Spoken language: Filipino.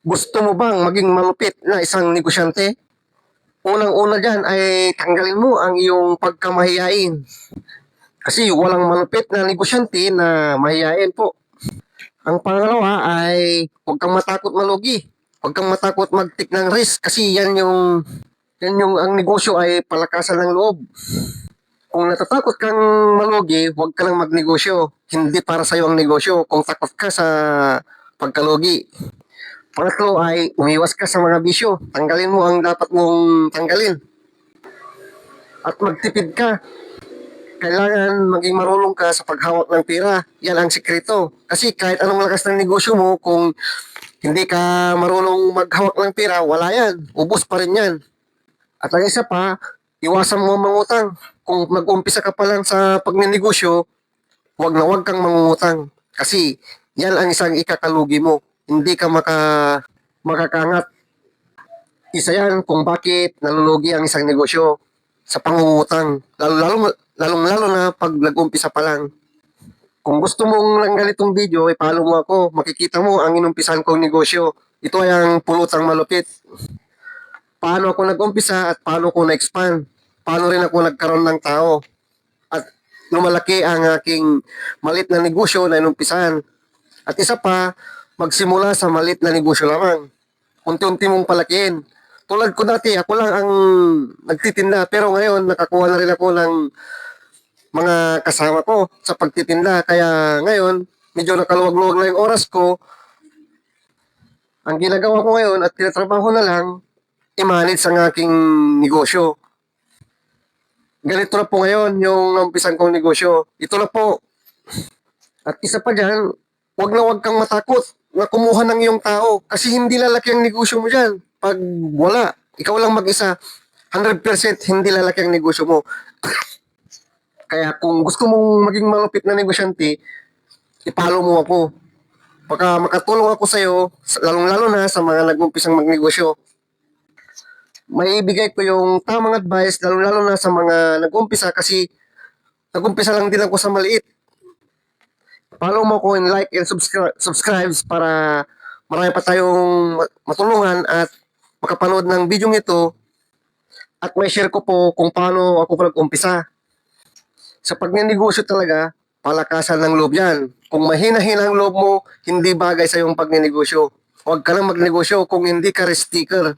Gusto mo bang maging malupit na isang negosyante? Unang-una dyan ay tanggalin mo ang iyong pagkamahiyain. Kasi walang malupit na negosyante na mahiyain po. Ang pangalawa ay huwag kang matakot malugi. Huwag kang matakot mag-take ng risk kasi yan yung ang negosyo ay palakasan ng loob. Kung natatakot kang malugi, huwag ka lang magnegosyo. Hindi para sa iyo ang negosyo kung takot ka sa pagkalugi. Pangatlo ay umiwas ka sa mga bisyo. Tanggalin mo ang dapat mong tanggalin. At magtipid ka. Kailangan maging marunong ka sa paghawak ng pera. Yan ang sikreto. Kasi kahit anong lakas ng negosyo mo, kung hindi ka marunong maghawak ng pera, wala yan. Ubus pa rin yan. At ang isa pa, iwasan mo mangutang. Kung nag-umpisa ka pa lang sa pagnenegosyo, huwag kang mangungutang. Kasi yan ang isang ikakalugi mo. Hindi ka makakangat. Isa yan kung bakit nalulugi ang isang negosyo sa pangungutang. Lalong-lalo na pag nag-umpisa pa lang. Kung gusto mong lang ganitong video, ipalo mo ako. Makikita mo ang inumpisan kong negosyo. Ito ay ang pulutang malupit. Paano ako nag-umpisa at paano ako na-expand. Paano rin ako nagkaroon ng tao. At lumalaki ang aking malit na negosyo na inumpisahan. At isa pa, magsimula sa malit na negosyo lamang. Unti-unti mong palakihin. Tulad ko dati, ako lang ang nagtitinda. Pero ngayon, nakakuha na rin ako ng mga kasama ko sa pagtitinda. Kaya ngayon, medyo nakaluwag-luwag na yung oras ko. Ang ginagawa ko ngayon at tinatrabaho na lang, i-manage ang aking negosyo. Ganito na po ngayon yung umpisan kong negosyo. Ito na po. At isa pa dyan, wag kang matakot na kumuha ng iyong tao kasi hindi lalaki ang negosyo mo dyan. Pag wala, ikaw lang mag-isa, 100% hindi lalaki ang negosyo mo. Kaya kung gusto mong maging malupit na negosyante, ipalo mo ako. Baka makatulong ako sa iyo, lalong-lalo na sa mga nag-umpisang magnegosyo. May ibigay ko yung tamang advice, lalong-lalo na sa mga nag-umpisa kasi nag-umpisa lang din ako sa maliit. Follow mo ko and like and subscribe para marami pa tayong matulungan at makapanood ng video ito at may share ko po kung paano ako nag-umpisa. Sa pagnenegosyo talaga, palakasan ng loob yan. Kung mahina-hina ang loob mo, hindi bagay sa iyong pagnenegosyo. Huwag ka lang magnegosyo kung hindi ka risk taker.